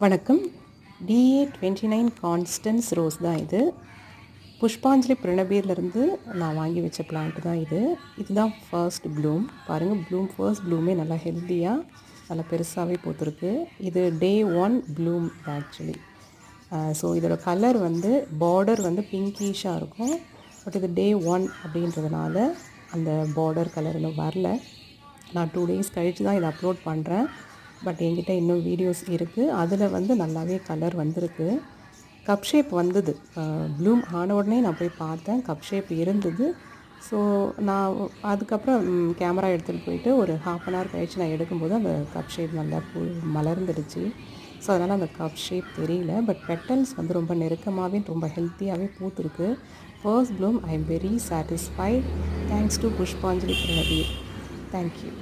வணக்கம். DA29 constants rose தான் இது. புஷ்பாஞ்சலி பிரணபீர்லேருந்து நான் வாங்கி வச்ச பிளான்ட் தான் இது. இதுதான் ஃபர்ஸ்ட் ப்ளூம். பாருங்கள், ஃபர்ஸ்ட் ப்ளூமே நல்லா ஹெல்த்தியாக நல்லா பெருசாகவே பூத்துருக்கு. இது Day 1 ப்ளூம் ஆக்சுவலி. ஸோ இதோட கலர் பார்டர் பிங்கிஷாக இருக்கும். பட் இது Day 1 அப்படின்றதுனால அந்த பார்டர் கலர் இன்னும் வரல. நான் 2 days கழித்து தான் இதை அப்லோட் பண்ணுறேன். பட் என்கிட்ட இன்னும் வீடியோஸ் இருக்குது. அதில் நல்லாவே கலர் வந்திருக்கு. கப் ஷேப் வந்தது. ப்ளூம் ஆன உடனே நான் போய் பார்த்தேன், கப் ஷேப் இருந்தது. ஸோ நான் அதுக்கப்புறம் கேமரா எடுத்துகிட்டு போயிட்டு ஒரு 1/2 hour கழித்து நான் எடுக்கும்போது அந்த கப் ஷேப் நல்லா மலர்ந்துடுச்சு. ஸோ அதனால் அந்த கப் ஷேப் தெரியல. பட் பெட்டல்ஸ் ரொம்ப நெருக்கமாகவே ரொம்ப ஹெல்த்தியாகவே பூத்துருக்கு. First bloom I am very satisfied. Thanks to Pushpanjali Pranabir. Thank you.